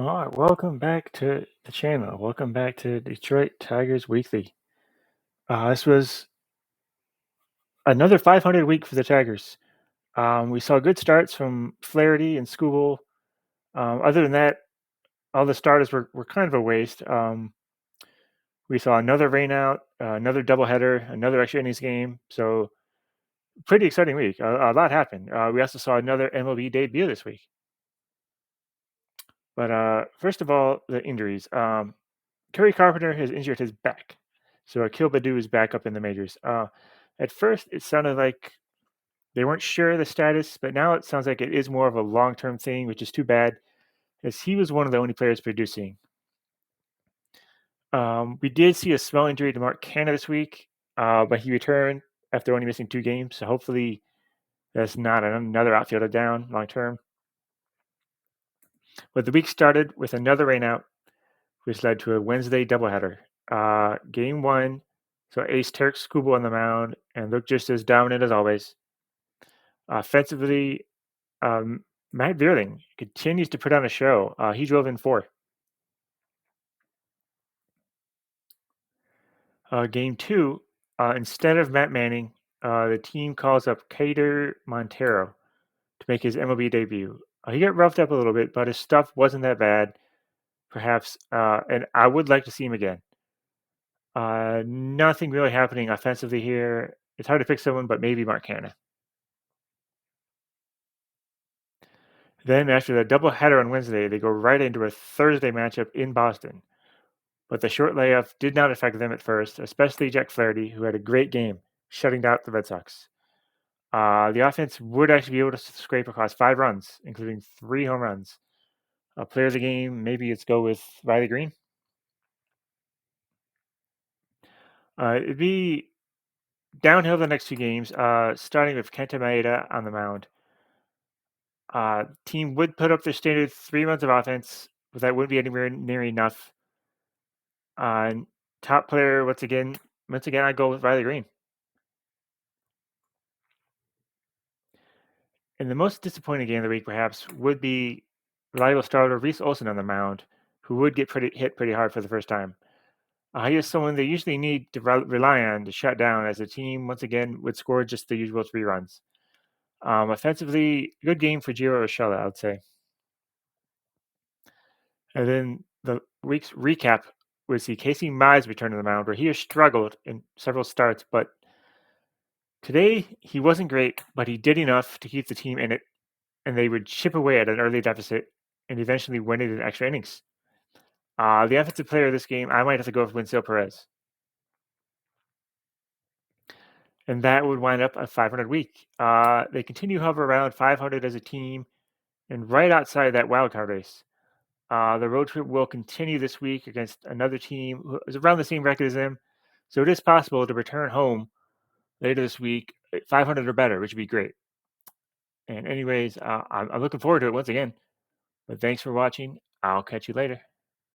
All right, welcome back to the channel. Welcome back to Detroit Tigers Weekly. This was another 500 week for the Tigers. We saw good starts from Flaherty and Skubal. Other than that, all the starters were kind of a waste. We saw another rainout, another doubleheader, another extra innings game. So pretty exciting week. A lot happened. We also saw another MLB debut this week. But first of all, the injuries. Kerry Carpenter has injured his back. So Akil Baddoo is back up in the majors. At first, it sounded like they weren't sure of the status, but now it sounds like it is more of a long-term thing, which is too bad, as he was one of the only players producing. We did see a small injury to Mark Canha this week, but he returned after only missing 2 games. So hopefully that's not another outfielder down long term. But the week started with another rainout, which led to a Wednesday doubleheader. Game 1, so ace Tarek Skubal on the mound and looked just as dominant as always. Offensively, Matt Vierling continues to put on a show. He drove in 4. Game 2, instead of Matt Manning, the team calls up Kader Montero to make his MLB debut. He got roughed up a little bit, but his stuff wasn't that bad, perhaps, and I would like to see him again. Nothing really happening offensively here. It's hard to pick someone, but maybe Mark Canha. Then after the doubleheader on Wednesday, they go right into a Thursday matchup in Boston. But the short layoff did not affect them at first, especially Jack Flaherty, who had a great game, shutting out the Red Sox. The offense would actually be able to scrape across 5 runs, including 3 home runs. Player of the game, maybe let's go with Riley Green. It'd be downhill the next 2 games, starting with Kenta Maeda on the mound. Team would put up their standard 3 runs of offense, but that wouldn't be anywhere near enough. Top player, once again, I go with Riley Green. And the most disappointing game of the week, perhaps, would be reliable starter Reese Olson on the mound, who would get hit pretty hard for the first time. He is someone they usually need to rely on to shut down, as the team, once again, would score just the usual 3 runs. Offensively, good game for Gio Urshela, I would say. And then the week's recap would see Casey Mize return to the mound, where he has struggled in several starts, but today he wasn't great, but he did enough to keep the team in it, and they would chip away at an early deficit and eventually win it in extra innings. The offensive player of this game, I might have to go with Winslow Perez. And that would wind up a 500 week. They continue to hover around 500 as a team and right outside that wildcard race. The road trip will continue this week against another team who is around the same record as them. So it is possible to return home later this week, 500 or better, which would be great. And anyways, I'm looking forward to it once again. But thanks for watching. I'll catch you later.